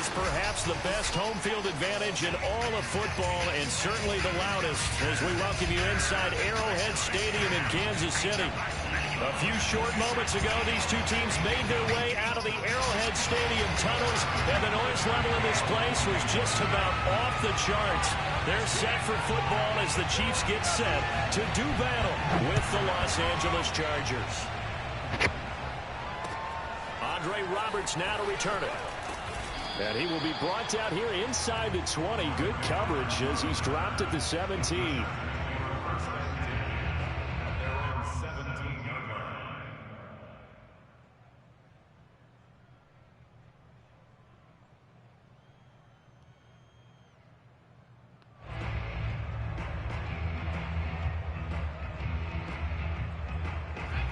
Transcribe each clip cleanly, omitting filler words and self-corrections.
has perhaps the best home field advantage in all of football and certainly the loudest as we welcome you inside Arrowhead Stadium in Kansas City. A few short moments ago, these two teams made their way out of the Arrowhead Stadium tunnels, and the noise level in this place was just about off the charts. They're set for football as the Chiefs get set to do battle with the Los Angeles Chargers. Andre Roberts now to return it. And he will be brought down here inside the 20. Good coverage as he's dropped at the 17.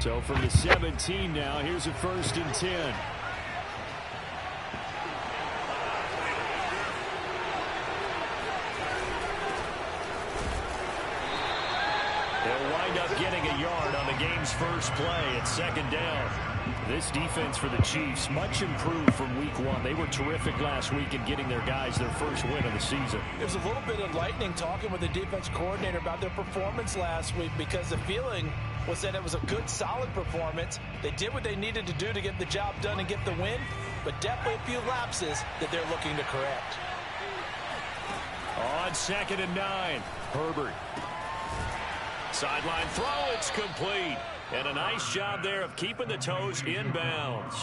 So from the 17 now, here's a 1st and 10. They'll wind up getting a yard on the game's first play at 2nd down. This defense for the Chiefs, much improved from week 1. They were terrific last week in getting their guys their first win of the season. It was a little bit enlightening talking with the defense coordinator about their performance last week because the feeling was that it was a good, solid performance. They did what they needed to do to get the job done and get the win, but definitely a few lapses that they're looking to correct. On 2nd and 9, Herbert. Sideline throw, it's complete. And a nice job there of keeping the toes inbounds.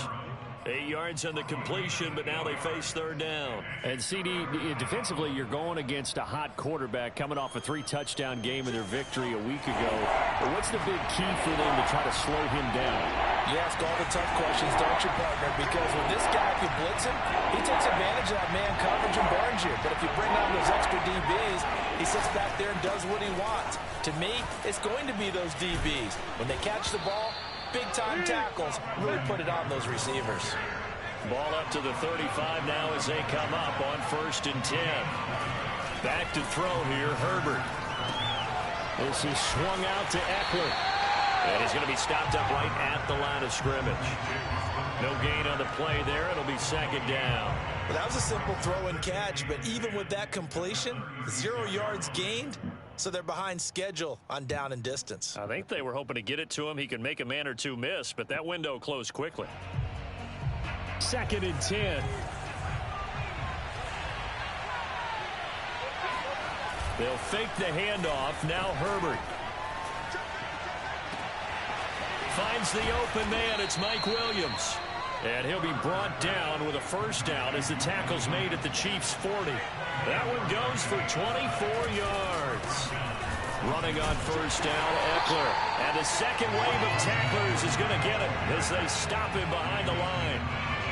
8 yards on the completion, but now they face 3rd down. And CD, defensively, you're going against a hot quarterback coming off a 3-touchdown game in their victory a week ago. But what's the big key for them to try to slow him down? You ask all the tough questions, don't you, partner? Because with this guy, if you blitz him, he takes advantage of that man coverage and burns you. But if you bring on those extra DBs, he sits back there and does what he wants. To me, it's going to be those DBs. When they catch the ball, big-time tackles really put it on those receivers. Ball up to the 35 now as they come up on 1st and 10. Back to throw here, Herbert. This is swung out to Eckler. And he's going to be stopped up right at the line of scrimmage. No gain on the play there. It'll be 2nd down. Well, that was a simple throw and catch, but even with that completion, 0 yards gained. So they're behind schedule on down and distance. I think they were hoping to get it to him. He could make a man or two miss, but that window closed quickly. 2nd and 10. They'll fake the handoff. Now Herbert. Finds the open man. It's Mike Williams. And he'll be brought down with a 1st down as the tackle's made at the Chiefs' 40. That one goes for 24 yards. Running on 1st down, Eckler. And the second wave of tacklers is going to get him as they stop him behind the line.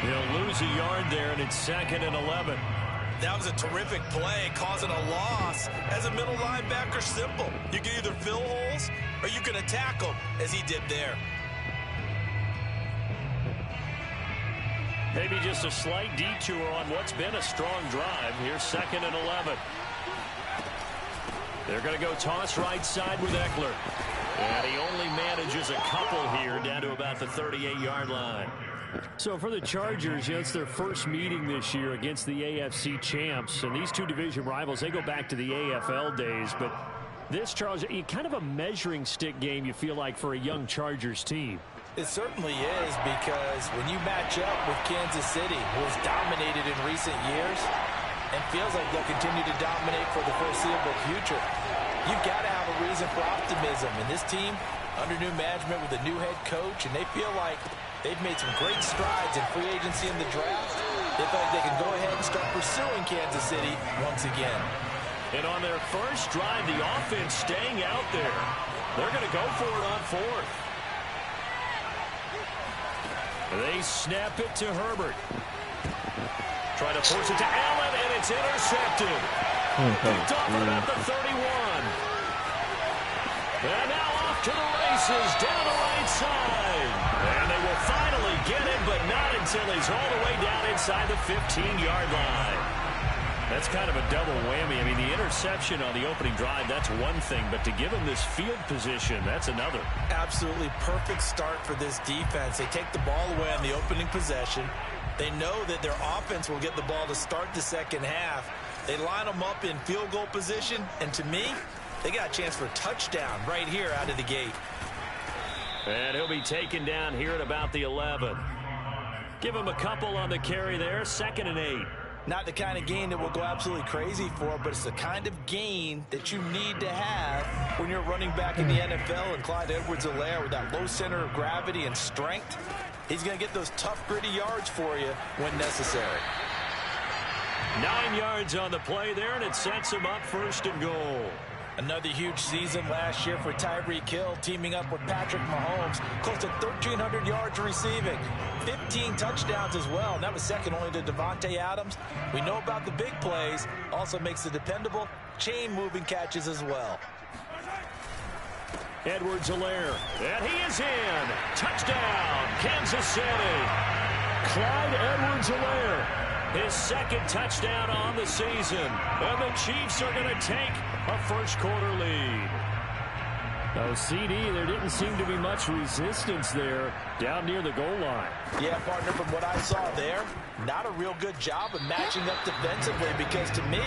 They'll lose a yard there, and it's 2nd and 11. That was a terrific play, causing a loss. As a middle linebacker, simple. You can either fill holes or you can attack them, as he did there. Maybe just a slight detour on what's been a strong drive. Here's 2nd and 11. They're going to go toss right side with Eckler. And he only manages a couple here down to about the 38-yard line. So for the Chargers, it's their first meeting this year against the AFC champs. And these two division rivals, they go back to the AFL days. But this, Charles, kind of a measuring stick game, you feel like, for a young Chargers team. It certainly is, because when you match up with Kansas City, who has dominated in recent years and feels like they'll continue to dominate for the foreseeable future, you've got to have a reason for optimism. And this team, under new management with a new head coach, and they feel like they've made some great strides in free agency in the draft. They feel like they can go ahead and start pursuing Kansas City once again. And on their first drive, the offense staying out there. They're going to go for it on 4th. They snap it to Herbert. Try to force it to Allen, and it's intercepted. Picked off at about the 31. And now off to the races, down the right side. And they will finally get him, but not until he's all the way down inside the 15-yard line. That's kind of a double whammy. I mean, the interception on the opening drive, that's one thing, but to give him this field position, that's another. Absolutely perfect start for this defense. They take the ball away on the opening possession. They know that their offense will get the ball to start the second half. They line them up in field goal position, and to me, they got a chance for a touchdown right here out of the gate. And he'll be taken down here at about the 11. Give him a couple on the carry there, 2nd and 8. Not the kind of gain that we'll go absolutely crazy for, but it's the kind of gain that you need to have when you're running back in the NFL. And Clyde Edwards-Helaire, with that low center of gravity and strength, he's going to get those tough, gritty yards for you when necessary. 9 yards on the play there, and it sets him up 1st and goal. Another huge season last year for Tyreek Hill, teaming up with Patrick Mahomes. Close to 1,300 yards receiving. 15 touchdowns as well, and that was second only to Devontae Adams. We know about the big plays. Also makes the dependable, chain-moving catches as well. Edwards-Helaire, and he is in. Touchdown, Kansas City. Clyde Edwards-Helaire, his 2nd touchdown on the season. And the Chiefs are going to take a first-quarter lead. Oh, CD, there didn't seem to be much resistance there down near the goal line. Yeah, partner, from what I saw there, not a real good job of matching up defensively, because to me,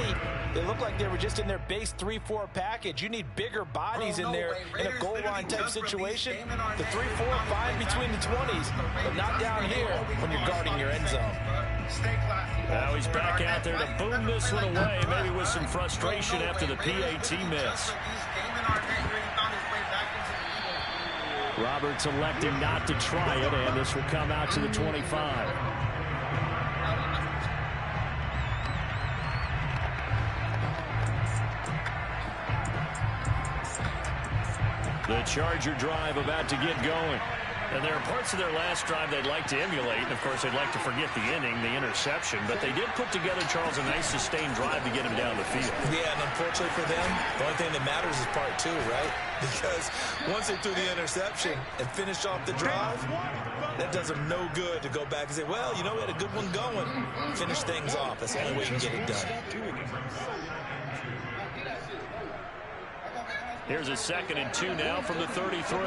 they looked like they were just in their base 3-4 package. You need bigger bodies in there in a goal line type situation. The 3-4, fine between the 20s, but not down here when you're guarding your end zone. Now he's back out there to boom this one away, maybe with some frustration after the PAT miss. Roberts electing not to try it, and this will come out to the 25. The Charger drive about to get going. And there are parts of their last drive they'd like to emulate. And, of course, they'd like to forget the inning, the interception. But they did put together, Charles, a nice sustained drive to get him down the field. Yeah, and unfortunately for them, the only thing that matters is part 2, right? Because once they threw the interception and finished off the drive, that does them no good to go back and say, well, you know, we had a good one going. Finish things off. That's the only way you can get it done. Here's a 2nd and 2 now from the 33.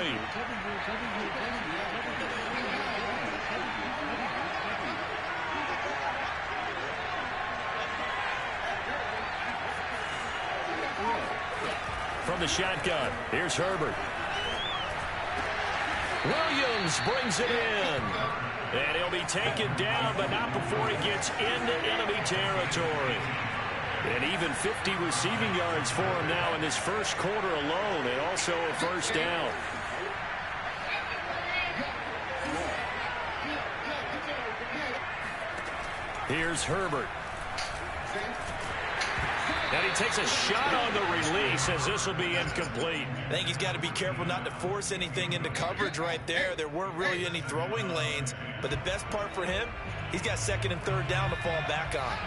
From the shotgun, here's Herbert. Williams brings it in. And he'll be taken down, but not before he gets into enemy territory. And even 50 receiving yards for him now in this first quarter alone, and also a first down. Here's Herbert. And he takes a shot on the release, as this will be incomplete. I think he's got to be careful not to force anything into coverage right there. There weren't really any throwing lanes, but the best part for him, he's got 2nd and 3rd down to fall back on.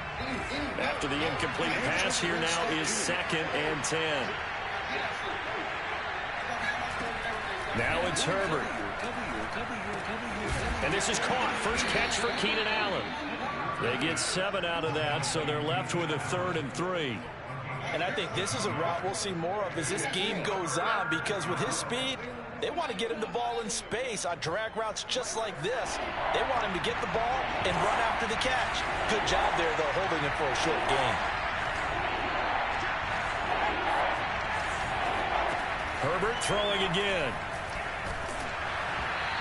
After the incomplete pass, here now is 2nd and 10. Now it's Herbert. And this is caught. First catch for Keenan Allen. They get 7 out of that, so they're left with a 3rd and 3. And I think this is a route we'll see more of as this game goes on, because with his speed, they want to get him the ball in space on drag routes just like this. They want him to get the ball and run after the catch. Good job there, though, holding him for a short gain. Herbert throwing again.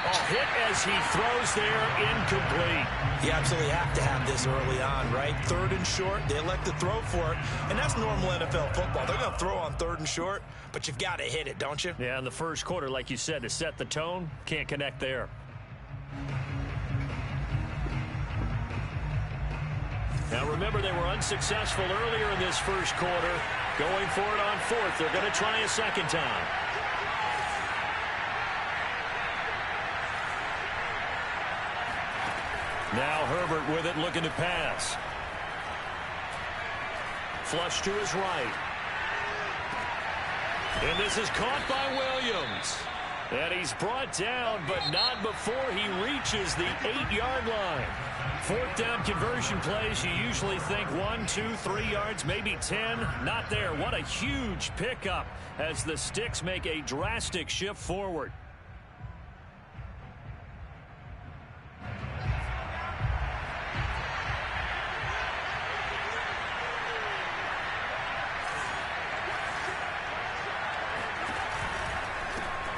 Oh, hit as he throws there, incomplete. You absolutely have to have this early on, right? 3rd and short, they elect to throw for it, and that's normal NFL football. They're going to throw on 3rd and short, but you've got to hit it, don't you? Yeah, in the first quarter, like you said, to set the tone, can't connect there. Now, remember, they were unsuccessful earlier in this first quarter. Going for it on 4th. They're going to try a second time. Now Herbert with it, looking to pass. Flush to his right. And this is caught by Williams. And he's brought down, but not before he reaches the 8-yard line. 4th down conversion plays, you usually think 1, 2, 3 yards, maybe 10. Not there. What a huge pickup as the Sticks make a drastic shift forward.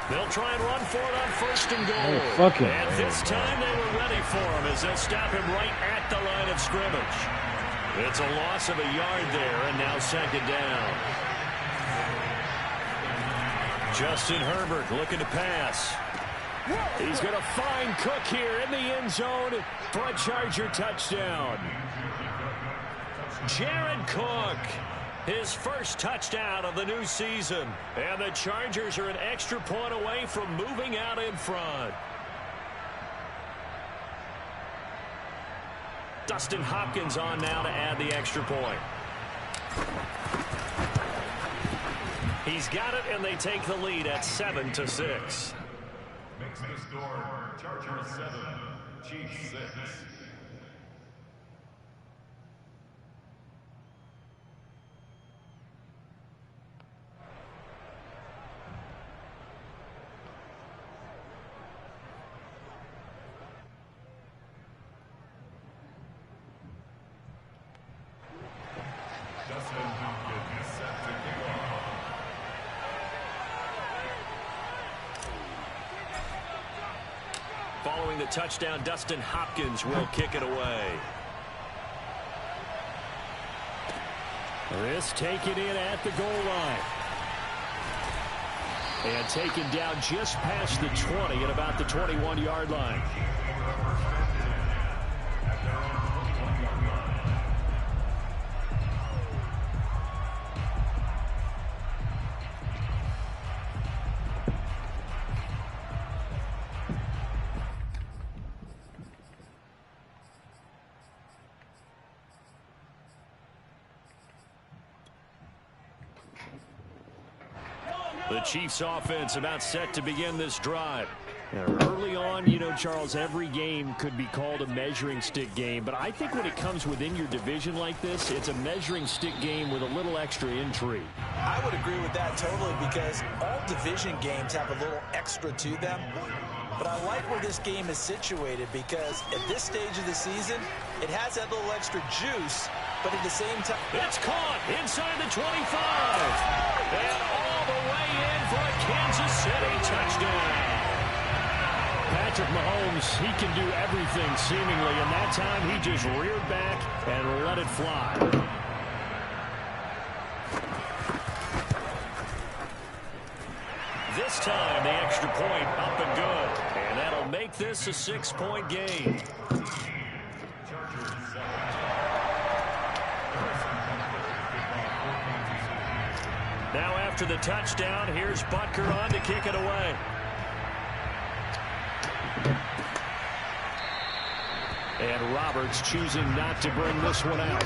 They'll try and run for it on 1st and goal. Fucking and this time they were ready for him as they'll stop him right at the line of scrimmage. It's a loss of a yard there, and now 2nd down. Justin Herbert looking to pass. He's going to find Cook here in the end zone for a Charger touchdown. Jared Cook, his first touchdown of the new season. And the Chargers are an extra point away from moving out in front. Dustin Hopkins on now to add the extra point. He's got it, and they take the lead at 7-6. Makes the score Chargers 7, Chiefs 6. Following the touchdown, Dustin Hopkins will kick it away. This taken in at the goal line. And taken down just past the 20 at about the 21-yard line. The Chiefs offense about set to begin this drive. Early on, you know, Charles, every game could be called a measuring stick game. But I think when it comes within your division like this, it's a measuring stick game with a little extra intrigue. I would agree with that totally because all division games have a little extra to them. But I like where this game is situated because at this stage of the season, it has that little extra juice, but at the same time... It's caught inside the 25. And all the way in for a Kansas City touchdown. Patrick Mahomes, he can do everything seemingly, and that time he just reared back and let it fly. This time the extra point up and good. And that'll make this a 6-point game. Now after the touchdown, here's Butker on to kick it away. And Roberts choosing not to bring this one out.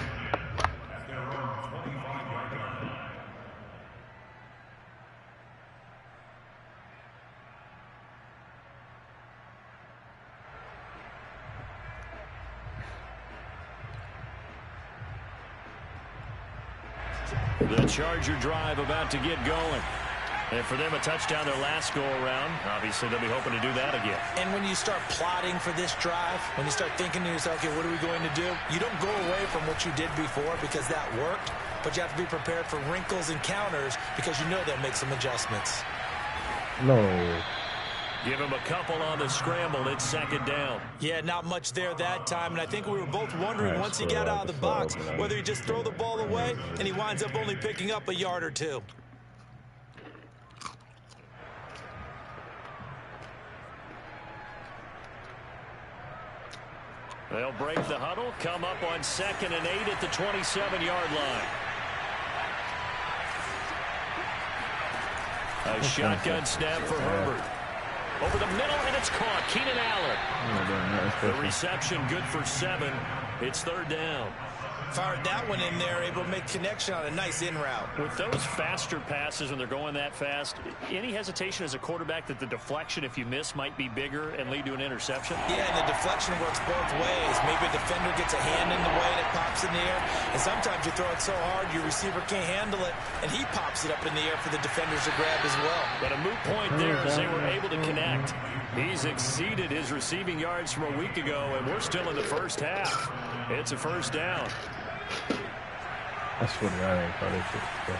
The Charger drive about to get going. And for them, a touchdown their last go-around. Obviously, they'll be hoping to do that again. And when you start plotting for this drive, when you start thinking to yourself, okay, what are we going to do? You don't go away from what you did before because that worked, but you have to be prepared for wrinkles and counters because you know they'll make some adjustments. No. Give him a couple on the scramble. It's 2nd down. Yeah, not much there that time, and I think we were both wondering once he got out of the box whether he just throw the ball away and he winds up only picking up a yard or two. They'll break the huddle, come up on 2nd and 8 at the 27-yard line. A shotgun snap for Herbert. Over the middle, and it's caught. Keenan Allen. The reception good for 7. It's 3rd down. Fired that one in there, able to make connection on a nice in route. With those faster passes when they're going that fast, any hesitation as a quarterback that the deflection, if you miss, might be bigger and lead to an interception? Yeah, and the deflection works both ways. Maybe a defender gets a hand in the way and it pops in the air, and sometimes you throw it so hard your receiver can't handle it, and he pops it up in the air for the defenders to grab as well. But a moot point there as they were able to connect. He's exceeded his receiving yards from a week ago, and we're still in the first half. It's a 1st down. I swear to God, I ain't caught this shit.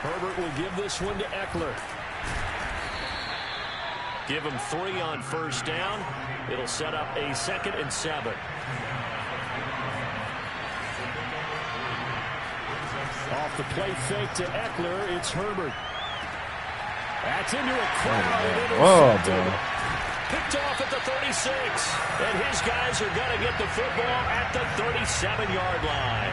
Herbert will give this one to Eckler. Give him 3 on first down. It'll set up a 2nd and 7. Off the play fake to Eckler, it's Herbert. That's into a crowd and intercepted. Picked off at the 36. And his guys are going to get the football at the 37-yard line.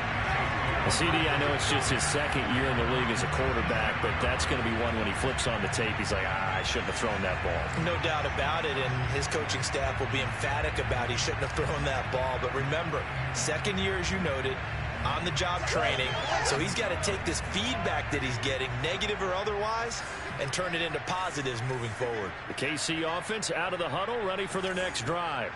CD, I know it's just his 2nd year in the league as a quarterback, but that's going to be one when he flips on the tape, he's like, I shouldn't have thrown that ball. No doubt about it, and his coaching staff will be emphatic about he shouldn't have thrown that ball. But remember, 2nd year, as you noted, on-the-job training, so he's got to take this feedback that he's getting, negative or otherwise, and turn it into positives moving forward. The KC offense out of the huddle, ready for their next drive.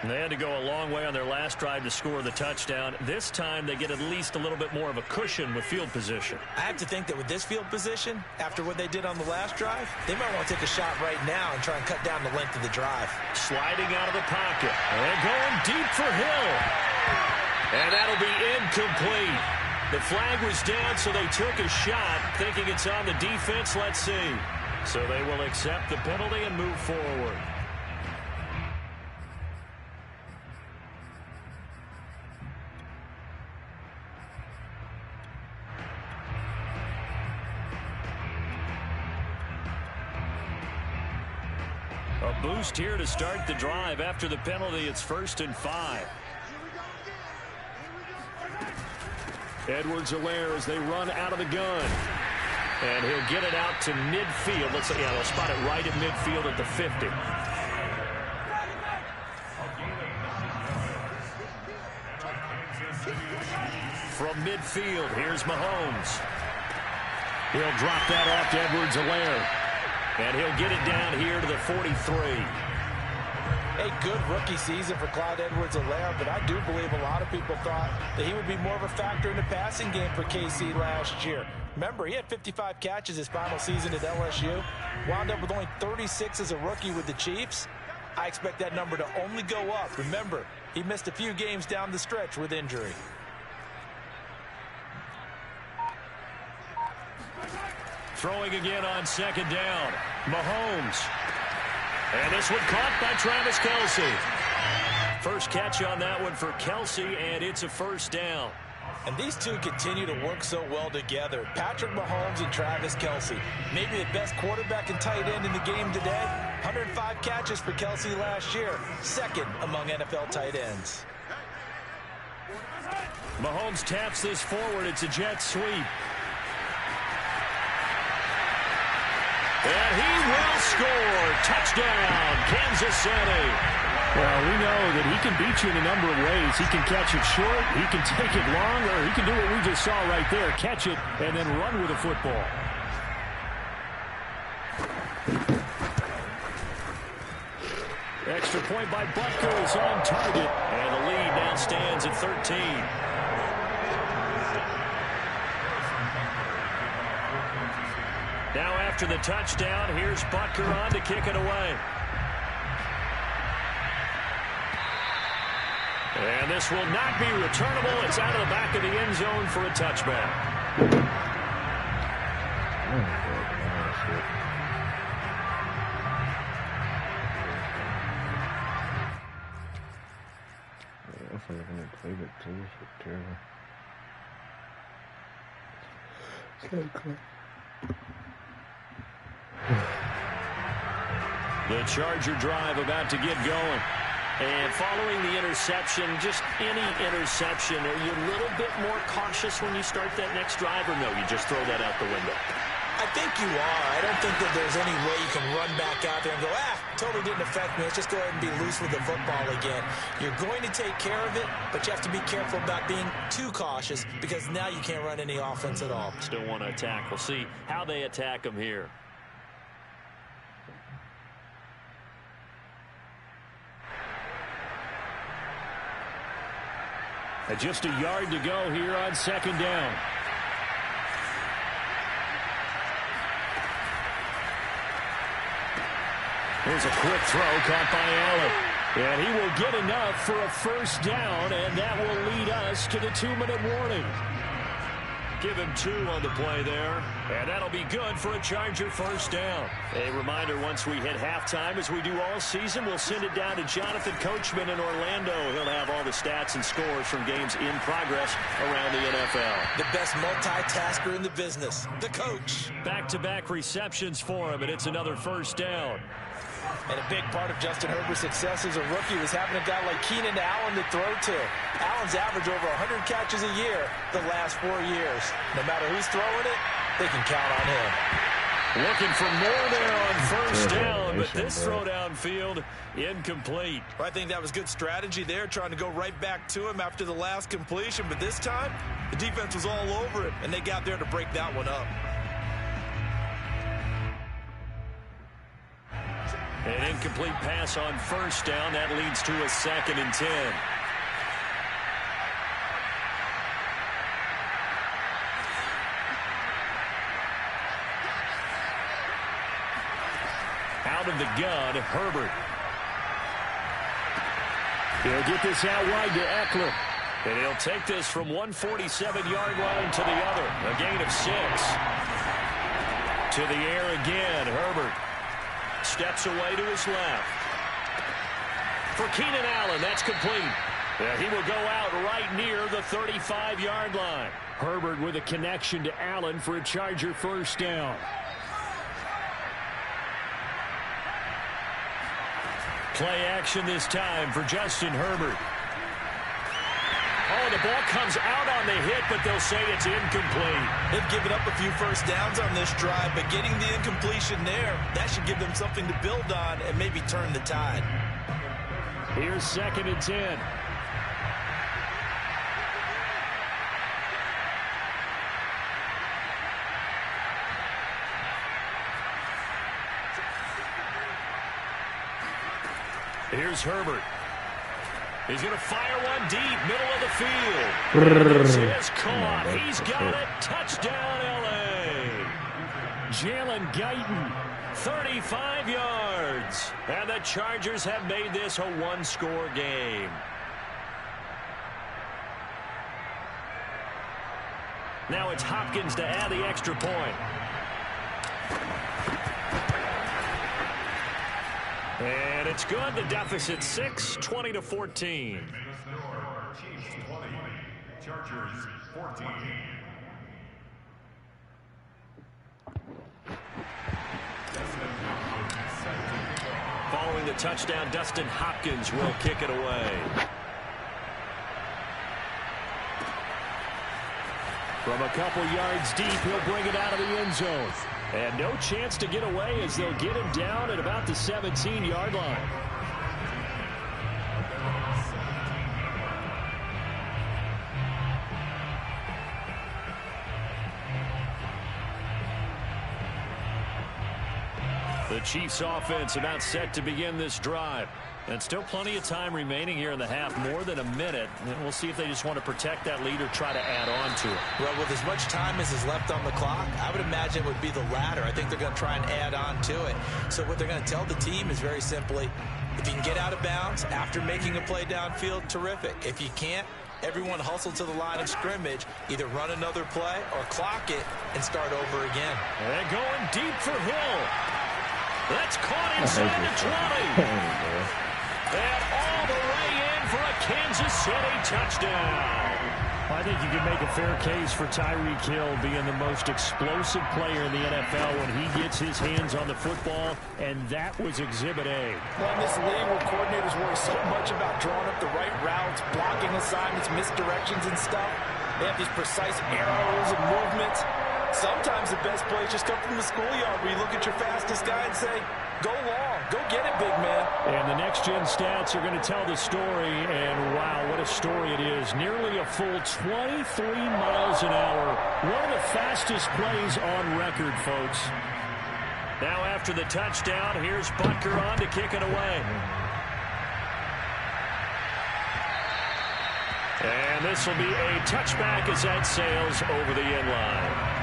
And they had to go a long way on their last drive to score the touchdown. This time they get at least a little bit more of a cushion with field position. I have to think that with this field position, after what they did on the last drive, they might want to take a shot right now and try and cut down the length of the drive. Sliding out of the pocket. And going deep for Hill. And that'll be incomplete. The flag was down, so they took a shot, thinking it's on the defense. Let's see. So they will accept the penalty and move forward. A boost here to start the drive. After the penalty, it's 1st and 5. Edwards-Helaire as they run out of the gun. And he'll get it out to midfield. Let's see, they'll spot it right at midfield at the 50. From midfield, here's Mahomes. He'll drop that off to Edwards-Helaire. And he'll get it down here to the 43. A good rookie season for Clyde Edwards-Helaire, but I do believe a lot of people thought that he would be more of a factor in the passing game for KC last year. Remember, he had 55 catches his final season at LSU. Wound up with only 36 as a rookie with the Chiefs. I expect that number to only go up. Remember, he missed a few games down the stretch with injury. Throwing again on 2nd down. Mahomes. And this one caught by Travis Kelce. First catch on that one for Kelce, and it's a 1st down. And these two continue to work so well together. Patrick Mahomes and Travis Kelce. Maybe the best quarterback and tight end in the game today. 105 catches for Kelce last year. 2nd among NFL tight ends. Mahomes taps this forward. It's a jet sweep. And he will score. Touchdown, Kansas City. Well, we know that he can beat you in a number of ways. He can catch it short, he can take it long, or he can do what we just saw right there, catch it and then run with the football. Extra point by Butker is on target. And the lead now stands at 13. Now after the touchdown, here's Butker on to kick it away. And this will not be returnable. It's out of the back of the end zone for a touchback. The Charger drive about to get going. And following the interception, just any interception, are you a little bit more cautious when you start that next drive, or no, you just throw that out the window? I think you are. I don't think that there's any way you can run back out there and go, totally didn't affect me. Let's just go ahead and be loose with the football again. You're going to take care of it, but you have to be careful about being too cautious because now you can't run any offense at all. Still want to attack. We'll see how they attack them here. And just a yard to go here on 2nd down. Here's a quick throw caught by Allen. And he will get enough for a 1st down, and that will lead us to the 2-minute warning. Give him 2 on the play there. And that'll be good for a Charger first down. A reminder, once we hit halftime, as we do all season, we'll send it down to Jonathan Coachman in Orlando. He'll have all the stats and scores from games in progress around the NFL. The best multitasker in the business, the coach. Back-to-back receptions for him, and it's another first down. And a big part of Justin Herbert's success as a rookie was having a guy like Keenan Allen to throw to. Allen's averaged over 100 catches a year the last 4 years. No matter who's throwing it, they can count on him. Looking for more there on first down, but this throw downfield incomplete. I think that was good strategy there, trying to go right back to him after the last completion. But this time, the defense was all over it, and they got there to break that one up. An incomplete pass on first down. That leads to a 2nd and 10. Out of the gun, Herbert. He'll get this out wide to Eckler. And he'll take this from 147-yard line to the other. A gain of 6. To the air again, Herbert. Steps away to his left. For Keenan Allen, that's complete. He will go out right near the 35-yard line. Herbert with a connection to Allen for a Charger first down. Play action this time for Justin Herbert. Oh, the ball comes out on the hit, but they'll say it's incomplete. They've given up a few first downs on this drive, but getting the incompletion there, that should give them something to build on and maybe turn the tide. Here's 2nd and 10. Here's Herbert. He's going to fire one deep, middle of the field. This is caught. He's got it. Touchdown, L.A. Jalen Guyton, 35 yards. And the Chargers have made this a one-score game. Now it's Hopkins to add the extra point. And it's good. The deficit 6, 20-14. Chiefs 20, Chargers 14. Following the touchdown, Dustin Hopkins will kick it away. From a couple yards deep, he'll bring it out of the end zone. And no chance to get away as they'll get him down at about the 17-yard line. The Chiefs offense about set to begin this drive. And still plenty of time remaining here in the half, more than a minute. And we'll see if they just want to protect that lead or try to add on to it. Well, with as much time as is left on the clock, I would imagine it would be the latter. I think they're going to try and add on to it. So what they're going to tell the team is very simply, if you can get out of bounds after making a play downfield, terrific. If you can't, everyone hustle to the line of scrimmage, either run another play or clock it and start over again. And going deep for Hill. That's caught inside the 20. And all the way in for a Kansas City touchdown. I think you can make a fair case for Tyreek Hill being the most explosive player in the NFL when he gets his hands on the football, and that was Exhibit A. Well, in this league where coordinators worry so much about drawing up the right routes, blocking assignments, misdirections and stuff, they have these precise arrows and movements. Sometimes the best plays just come from the schoolyard where you look at your fastest guy and say, go long, go get it, big man. And the next-gen stats are going to tell the story, and wow, what a story it is. Nearly a full 23 miles an hour. One of the fastest plays on record, folks. Now after the touchdown, here's Butker on to kick it away. And this will be a touchback as that sails over the end line.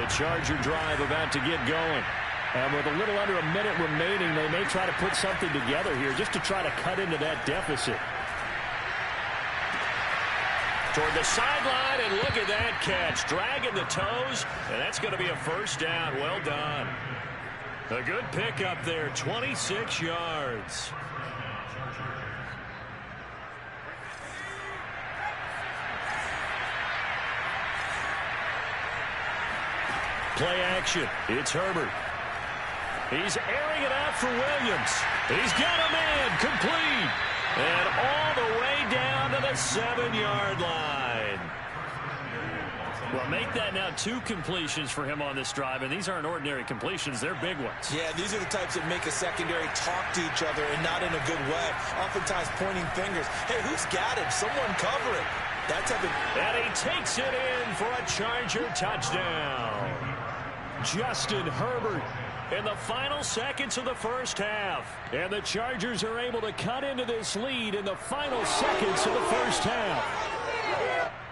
The Charger drive about to get going. And with a little under a minute remaining, they may try to put something together here just to try to cut into that deficit. Toward the sideline, and look at that catch. Dragging the toes, and that's going to be a first down. Well done. A good pickup there, 26 yards. Play action. It's Herbert. He's airing it out for Williams. He's got a man complete. And all the way down to the 7-yard line. Well, make that now 2 completions for him on this drive, and these aren't ordinary completions. They're big ones. Yeah, these are the types that make a secondary talk to each other and not in a good way. Oftentimes pointing fingers. Hey, who's got him? Someone cover it. That type of... And he takes it in for a Charger touchdown. Justin Herbert in the final seconds of the first half. And the Chargers are able to cut into this lead in the final seconds of the first half.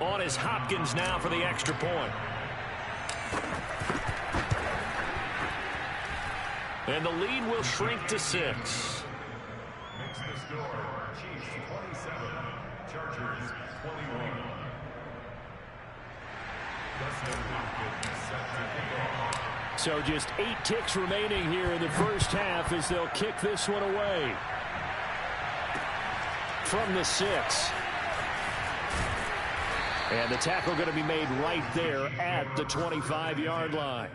On is Hopkins now for the extra point. And the lead will shrink to 6. Makes the score. Chiefs 27, Chargers 21. Justin Hopkins set to kick off. So just 8 ticks remaining here in the first half as they'll kick this one away. From the 6. And the tackle going to be made right there at the 25-yard line.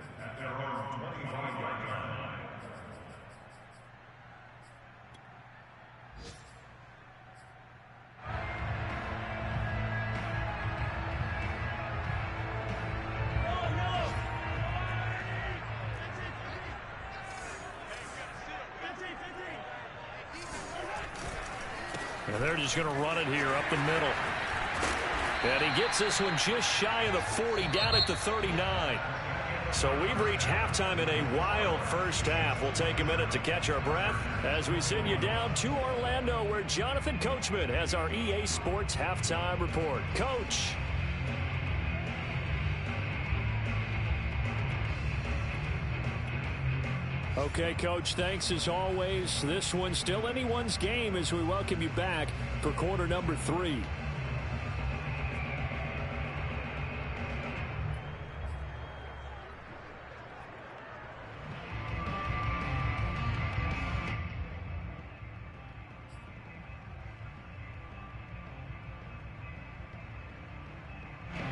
And they're just going to run it here up the middle. And he gets this one just shy of the 40, down at the 39. So we've reached halftime in a wild first half. We'll take a minute to catch our breath as we send you down to Orlando, where Jonathan Coachman has our EA Sports halftime report. Coach. Okay, Coach, thanks as always. This one's still anyone's game as we welcome you back for quarter number 3.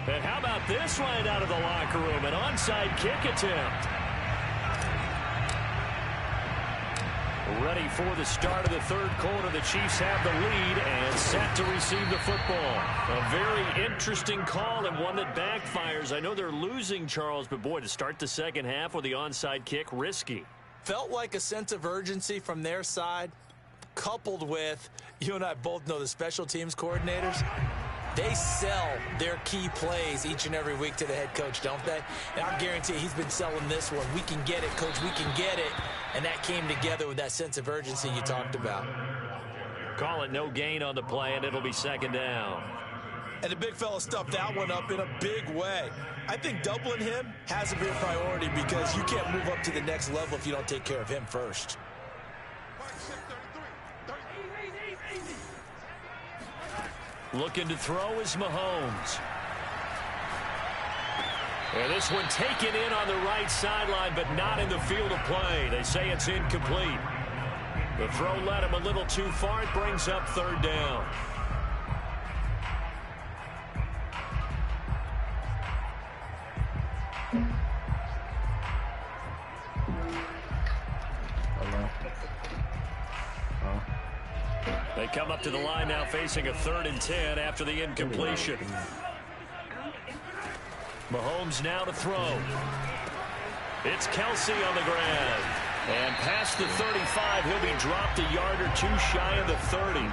And how about this right out of the locker room? An onside kick attempt. Ready for the start of the third quarter. The Chiefs have the lead and set to receive the football. A very interesting call and one that backfires. I know they're losing, Charles, but boy, to start the second half with the onside kick, risky. Felt like a sense of urgency from their side, coupled with, you and I both know the special teams coordinators. They sell their key plays each and every week to the head coach, don't they? And I guarantee he's been selling this one. We can get it, coach. We can get it. And that came together with that sense of urgency you talked about. Call it no gain on the play, and it'll be second down. And the big fella stuffed that one up in a big way. I think doubling him has to be a priority because you can't move up to the next level if you don't take care of him first. Looking to throw is Mahomes. And this one taken in on the right sideline, but not in the field of play. They say it's incomplete. The throw led him a little too far. It brings up third down. They come up to the line now facing a 3rd and 10 after the incompletion. Mahomes now to throw. It's Kelsey on the ground. And past the 35, he'll be dropped a yard or two shy of the 30.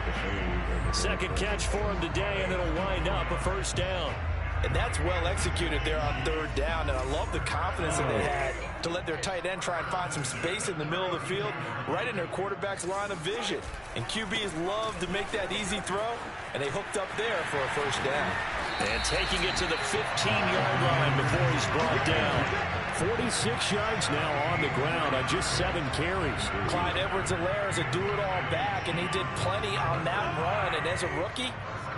Second catch for him today, and it'll wind up a first down. And that's well executed there on 3rd down. And I love the confidence that they had to let their tight end try and find some space in the middle of the field, right in their quarterback's line of vision. And QBs love to make that easy throw, and they hooked up there for a first down. And taking it to the 15-yard line before he's brought down. 46 yards now on the ground on just 7 carries. Clyde Edwards-Helaire is a do-it-all back, and he did plenty on that run. And as a rookie,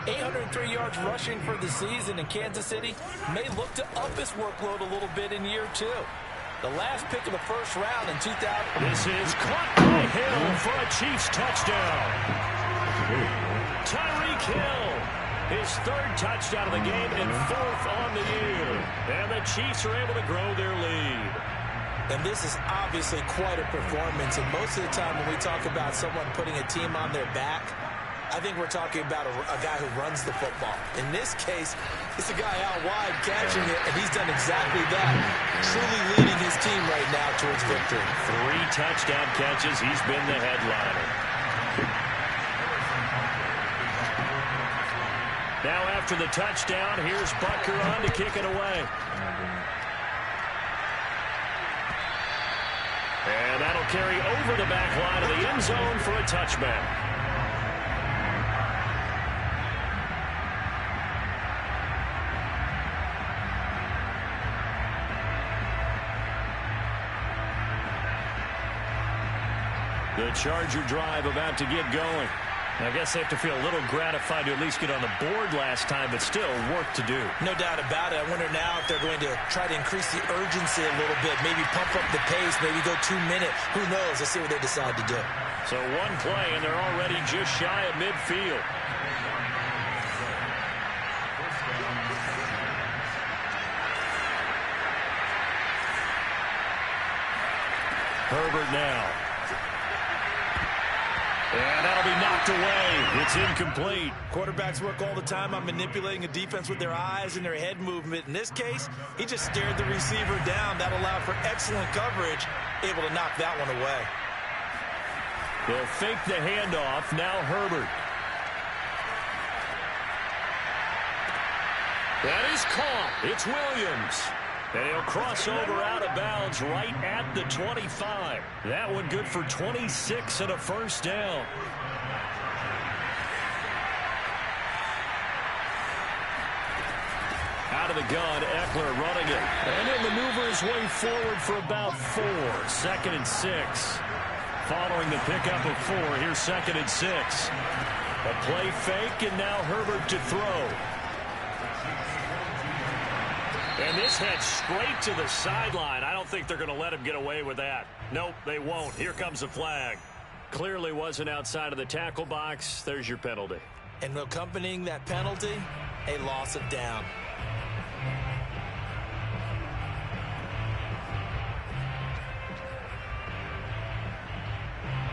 803 yards rushing for the season, and Kansas City may look to up his workload a little bit in year 2. The last pick of the first round in 2000. This is caught by Hill for a Chiefs touchdown. Tyreek Hill, his 3rd touchdown of the game and 4th on the year. And the Chiefs are able to grow their lead. And this is obviously quite a performance. And most of the time when we talk about someone putting a team on their back, I think we're talking about a guy who runs the football. In this case, it's a guy out wide catching it, and he's done exactly that, truly leading his team right now towards victory. 3 touchdown catches. He's been the headliner. Now after the touchdown, here's Butker on to kick it away. And that'll carry over the back line of the end zone for a touchback. The Charger drive about to get going. I guess they have to feel a little gratified to at least get on the board last time, but still work to do. No doubt about it. I wonder now if they're going to try to increase the urgency a little bit, maybe pump up the pace, maybe go 2 minute. Who knows? Let's see what they decide to do. So 1 play, and they're already just shy of midfield. Herbert now. And that'll be knocked away. It's incomplete. Quarterbacks work all the time on manipulating a defense with their eyes and their head movement. In this case, he just stared the receiver down. That allowed for excellent coverage, able to knock that one away. They'll fake the handoff. Now Herbert. That is caught. It's Williams. And he'll cross over out of bounds right at the 25. That one good for 26 and a first down. Out of the gun, Eckler running it. And he'll maneuver his way forward for about 4. 2nd and 6. Following the pickup of 4, here's 2nd and 6. A play fake, and now Herbert to throw. And this heads straight to the sideline. I don't think they're going to let him get away with that. Nope, they won't. Here comes the flag. Clearly wasn't outside of the tackle box. There's your penalty. And accompanying that penalty, a loss of down.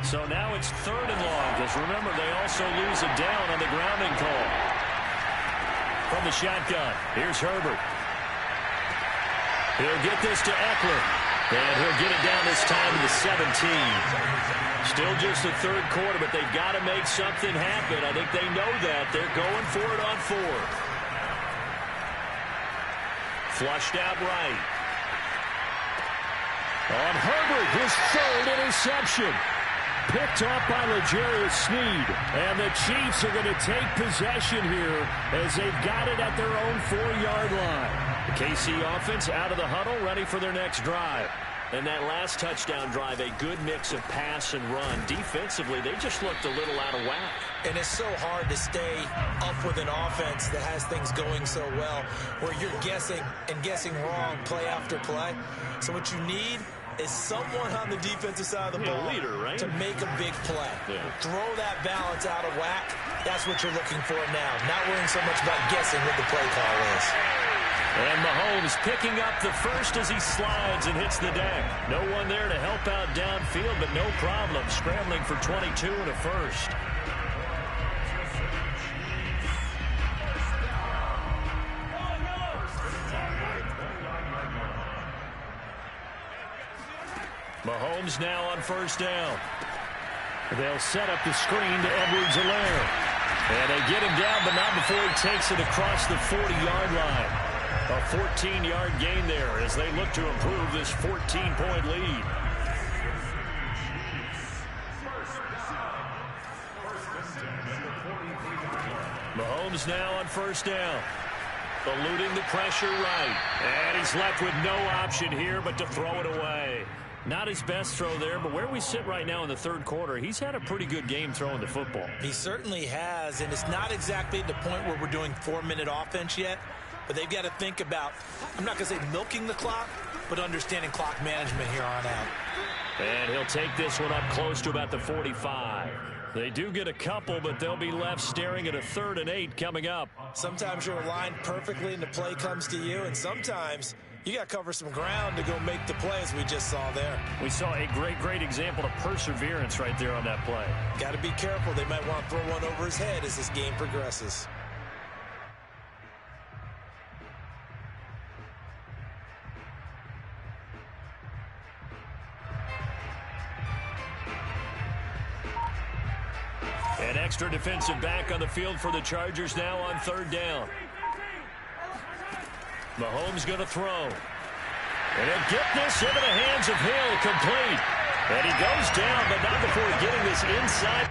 So now it's 3rd and long, because remember, they also lose a down on the grounding call. From the shotgun, here's Herbert. He'll get this to Eckler, and he'll get it down this time to the 17. Still just the 3rd quarter, but they've got to make something happen. I think they know that. They're going for it on 4th. Flushed out right. On Herbert, his 3rd interception. Picked off by L'Jarius Sneed. And the Chiefs are going to take possession here as they've got it at their own 4-yard line. The KC offense out of the huddle, ready for their next drive. And that last touchdown drive, a good mix of pass and run. Defensively, they just looked a little out of whack. And it's so hard to stay up with an offense that has things going so well, where you're guessing and guessing wrong play after play. So what you need is someone on the defensive side of the ball leader, right? to make a big play. Yeah. Throw that balance out of whack. That's what you're looking for now. Not worrying so much about guessing what the play call is. And Mahomes picking up the first as he slides and hits the deck. No one there to help out downfield, but no problem. Scrambling for 22 and a first. Mahomes now on 1st down. They'll set up the screen to Edwards-Helaire. And they get him down, but not before he takes it across the 40-yard line. A 14-yard gain there as they look to improve this 14-point lead. Mahomes now on 1st down. Eluding the pressure right. And he's left with no option here but to throw it away. Not his best throw there, but where we sit right now in the third quarter, he's had a pretty good game throwing the football. He certainly has, and it's not exactly the point where we're doing 4-minute offense yet, but they've got to think about, I'm not going to say milking the clock, but understanding clock management here on out. And he'll take this one up close to about the 45. They do get a couple, but they'll be left staring at a 3rd and 8 coming up. Sometimes you're aligned perfectly and the play comes to you, and sometimes you got to cover some ground to go make the play, as we just saw there. We saw a great example of perseverance right there on that play. Got to be careful. They might want to throw one over his head as this game progresses. An extra defensive back on the field for the Chargers now on 3rd down. Mahomes going to throw. And he'll get this into the hands of Hill, complete. And he goes down, but not before getting this inside.